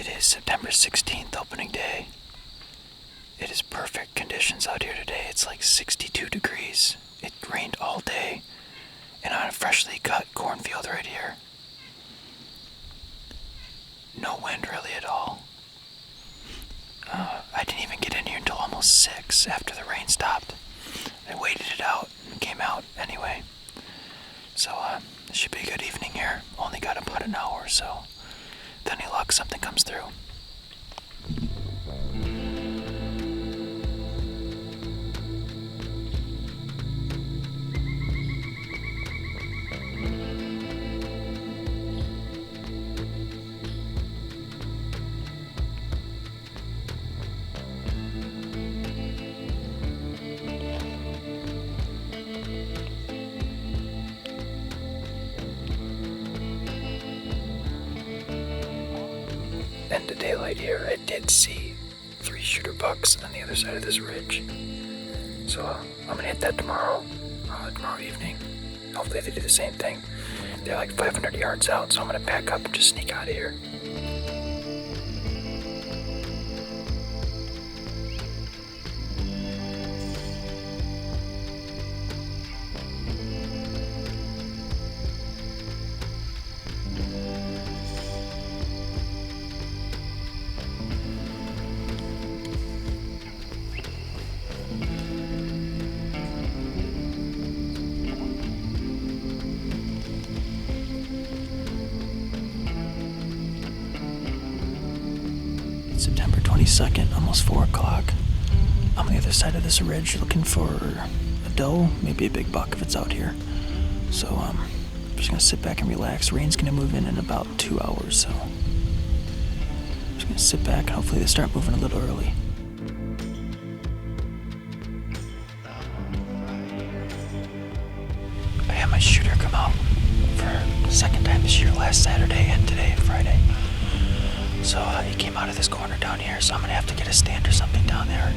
It is September 16th, opening day. It is perfect conditions out here today. It's like 62 degrees. It rained all day, and on a freshly cut cornfield right here. No wind really at all. I didn't even get in here until almost 6 after the rain stopped. I waited it out and came out anyway. So it should be a good evening here. Only got about an hour or so. With any luck, something comes through. End of daylight here, I did see 3 shooter bucks on the other side of this ridge. So I'm gonna hit that tomorrow evening. Hopefully they do the same thing. They're like 500 yards out, so I'm gonna pack up and just sneak out of here. September 22nd, almost 4 o'clock. I'm on the other side of this ridge looking for a doe, maybe a big buck if it's out here. So I'm just gonna sit back and relax. Rain's gonna move in about 2 hours, so I'm just gonna sit back and hopefully they start moving a little early. I had my shooter come out for the second time this year, last Saturday and today, Friday. So he came out of this corner down here, so I'm gonna have to get a stand or something down there.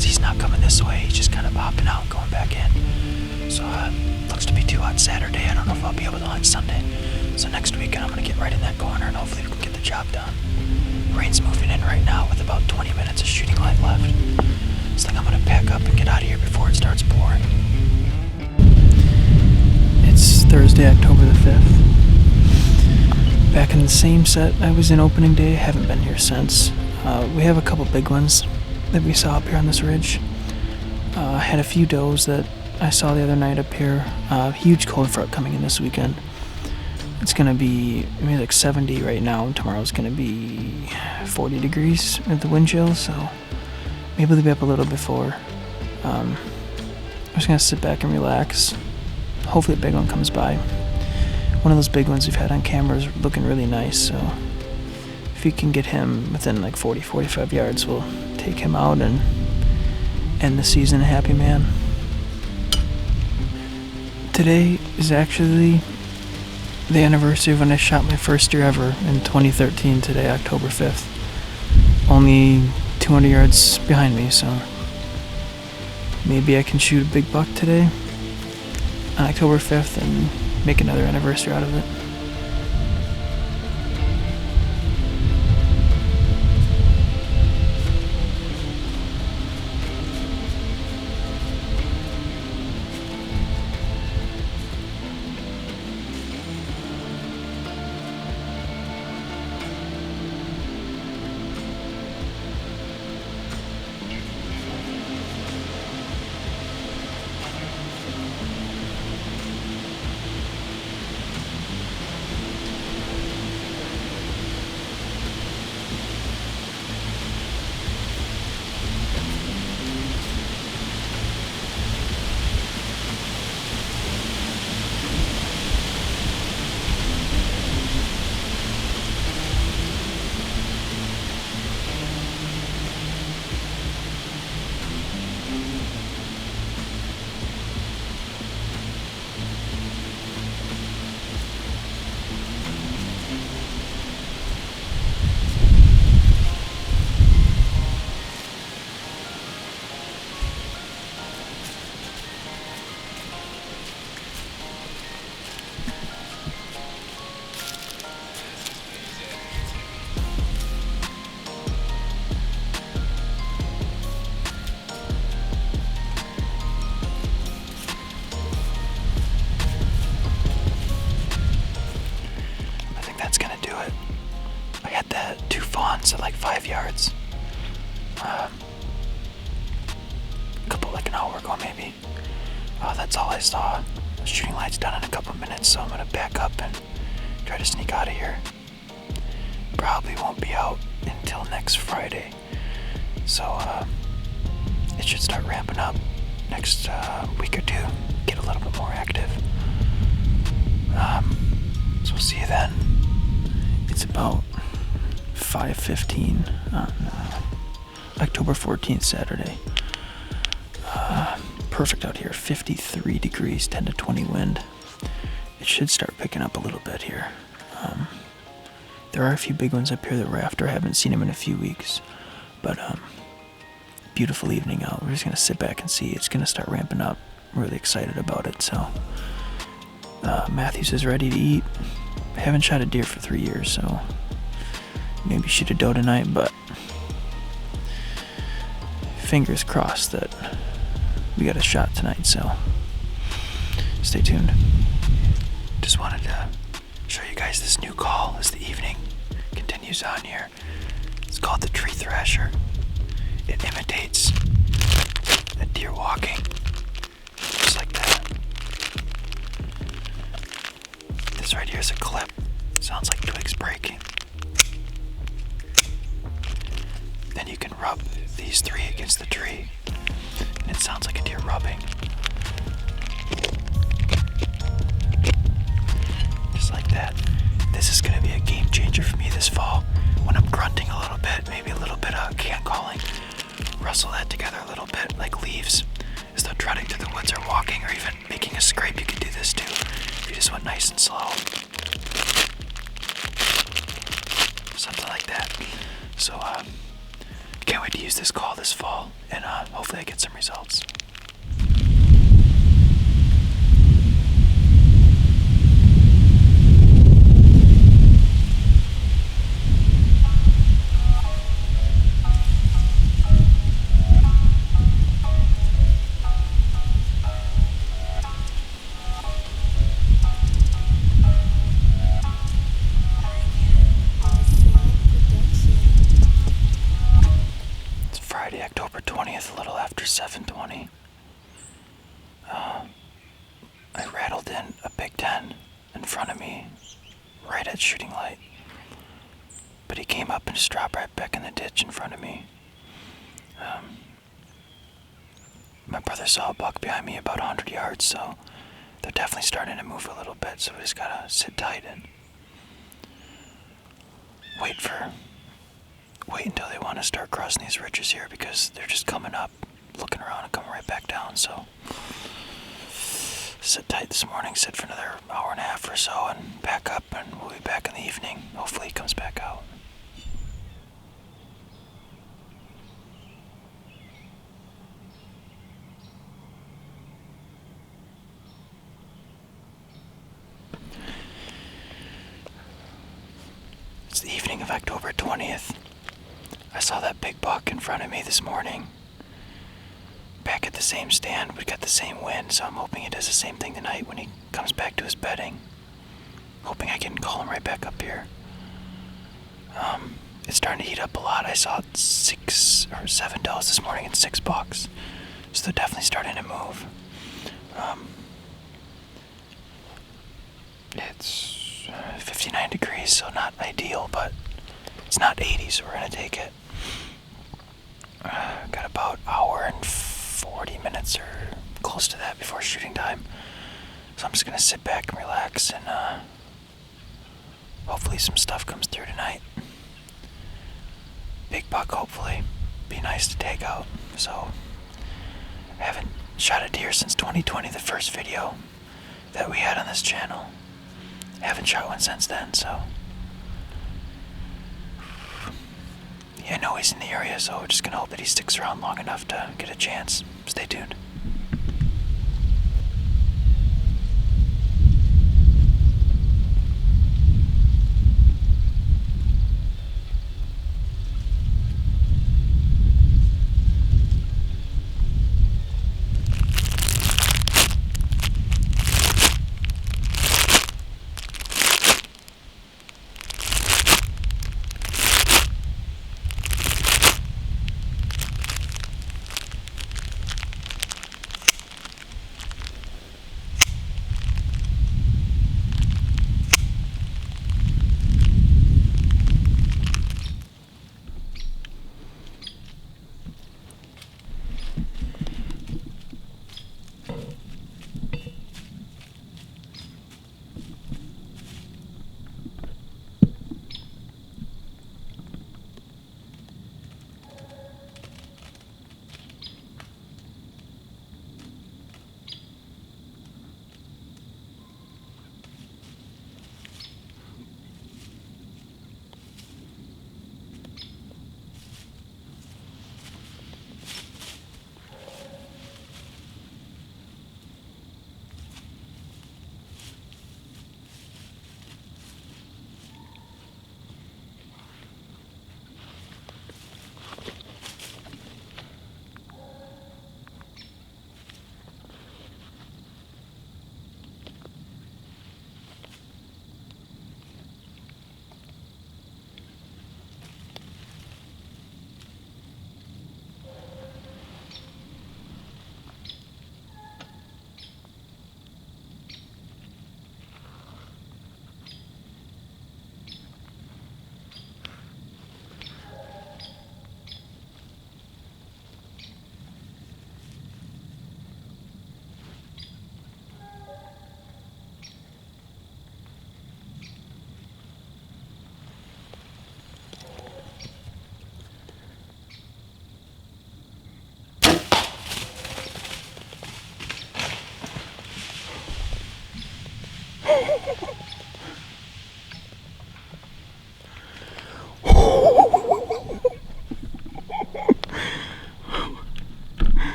He's not coming this way, he's just kind of popping out and going back in. So looks to be too hot Saturday. I don't know if I'll be able to hunt Sunday. So next weekend I'm gonna get right in that corner and hopefully we can get the job done. Rain's moving in right now with about 20 minutes of shooting light left. So I think I'm gonna pack up and get out of here before it starts pouring. It's Thursday, October the 5th. Back in the same set I was in opening day. Haven't been here since. We have a couple big ones that we saw up here on this ridge. I had a few does that I saw the other night up here. Huge cold front coming in this weekend. It's gonna be maybe like 70 right now, and tomorrow's gonna be 40 degrees with the wind chill, so maybe they'll be up a little before. I'm just gonna sit back and relax. Hopefully a big one comes by. One of those big ones we've had on camera is looking really nice, so if you can get him within like 40-45 yards, we'll take him out and end the season a happy man. Today is actually the anniversary of when I shot my first deer ever in 2013 today, October 5th. Only 200 yards behind me, so maybe I can shoot a big buck today on October 5th and make another anniversary out of it. ones at like 5 yards. Like an hour ago maybe. That's all I saw. The shooting light's done in a couple minutes, so I'm gonna back up and try to sneak out of here. Probably won't be out until next Friday, so it should start ramping up next week or two. Get a little bit more active. So we'll see you then. It's about 5:15 on October 14th, Saturday. Perfect out here, 53 degrees, 10 to 20 wind. It should start picking up a little bit here. There are a few big ones up here that we're after. I haven't seen them in a few weeks, but beautiful evening out. We're just gonna sit back and see. It's gonna start ramping up. I'm really excited about it. So Matthews is ready to eat. I haven't shot a deer for 3 years, so maybe shoot a doe tonight, but fingers crossed that we got a shot tonight, so stay tuned. Just wanted to show you guys this new call as the evening continues on here. It's called the tree thrasher. It imitates a deer walking, just like that. This right here is a clip. Sounds like twigs breaking. Then you can rub these three against the tree, and it sounds like a deer rubbing. Just like that. This is going to be a game changer for me this fall. When I'm grunting a little bit, maybe a little bit of can calling, rustle that together a little bit like leaves as though trotting through the woods or walking, or even making a scrape. You could do this too if you just went nice and slow. Something like that. So can't wait to use this call this fall, and hopefully I get some results. October 20th, a little after 7:20. I rattled in a Big 10 in front of me, right at shooting light. But he came up and just dropped right back in the ditch in front of me. My brother saw a buck behind me about 100 yards, so they're definitely starting to move a little bit, so we just gotta sit tight and wait until they want to start crossing these ridges here, because they're just coming up, looking around, and coming right back down. So sit tight this morning, sit for another hour and a half or so, and back up, and we'll be back in the evening. Hopefully he comes back out. It's the evening of October 20th. I saw that big buck in front of me this morning. Back at the same stand, we got the same wind, so I'm hoping he does the same thing tonight when he comes back to his bedding. Hoping I can call him right back up here. It's starting to heat up a lot. I saw 6 or 7 does this morning and 6 bucks, so they're definitely starting to move. It's 59 degrees, so not ideal, but it's not 80, so we're gonna take it. Got about an hour and 40 minutes or close to that before shooting time. So I'm just gonna sit back and relax, and hopefully some stuff comes through tonight. Big buck, hopefully. Be nice to take out. So I haven't shot a deer since 2020, the first video that we had on this channel. I haven't shot one since then, so yeah, I know he's in the area, so we're just gonna hope that he sticks around long enough to get a chance. Stay tuned.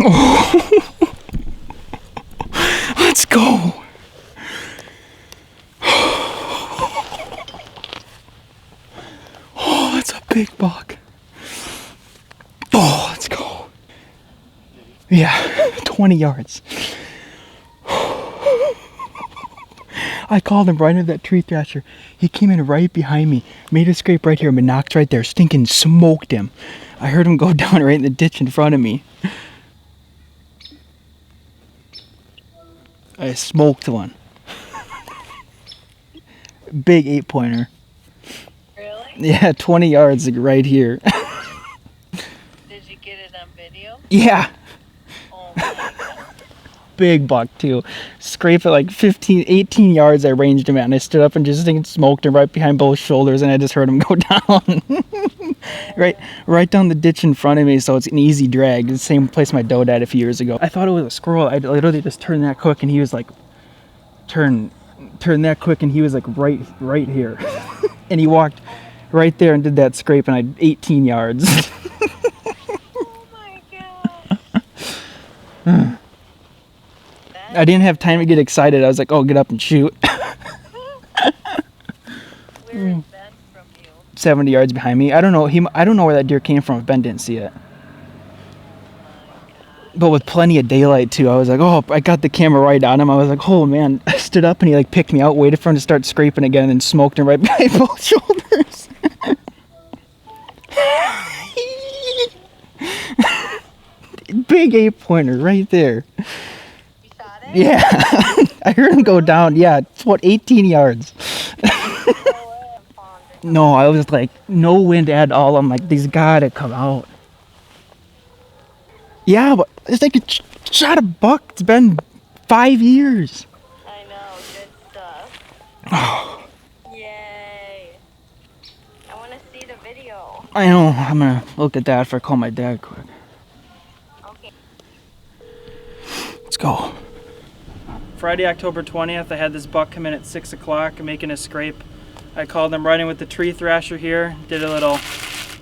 Oh. Let's go. Oh, that's a big buck. Oh, let's go. Yeah, 20 yards. I called him right into that tree thrasher. He came in right behind me, made a scrape right here, but knocked right there, stinking smoked him. I heard him go down right in the ditch in front of me. I smoked one. Big 8-pointer. Really? Yeah, 20 yards like, right here. Did you get it on video? Yeah. Oh my God. Big buck too. Scrape at like 15, 18 yards I ranged him at, and I stood up and just smoked him right behind both shoulders, and I just heard him go down. right down the ditch in front of me, so it's an easy drag. The same place my doe died a few years ago. I thought it was a squirrel. I literally just turned that quick, and he was like, turn that quick, and he was like right here. And he walked right there and did that scrape, and I had 18 yards. Oh my God. I didn't have time to get excited. I was like, oh, get up and shoot. Where is Ben from you? 70 yards behind me. I don't know. I don't know where that deer came from if Ben didn't see it. But with plenty of daylight too, I was like, oh, I got the camera right on him. I was like, oh man. I stood up and he like picked me out, waited for him to start scraping again, and then smoked him right behind both shoulders. Big 8-pointer right there. You shot it? Yeah. I heard him go down. Yeah, it's what, 18 yards. No, I was like, no wind at all. I'm like, these gotta come out. Yeah, but it's like a shot a buck. It's been 5 years. I know, good stuff. Oh, Yay. I want to see the video. I know. I'm gonna look at that after I call my dad quick. Okay. Let's go. Friday, October 20th, I had this buck come in at 6 o'clock making a scrape. I called him right in with the tree thrasher here, did a little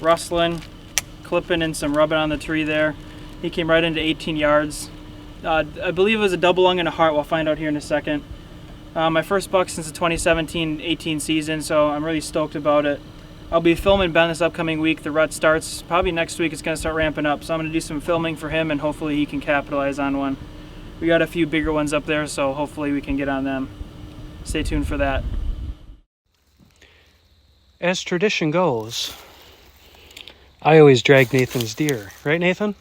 rustling, clipping and some rubbing on the tree there. He came right into 18 yards. I believe it was a double lung and a heart. We'll find out here in a second. My first buck since the 2017-18 season, so I'm really stoked about it. I'll be filming Ben this upcoming week. The rut starts probably next week. It's going to start ramping up, so I'm going to do some filming for him, and hopefully he can capitalize on one. We got a few bigger ones up there, so hopefully we can get on them. Stay tuned for that. As tradition goes, I always drag Nathan's deer. Right, Nathan?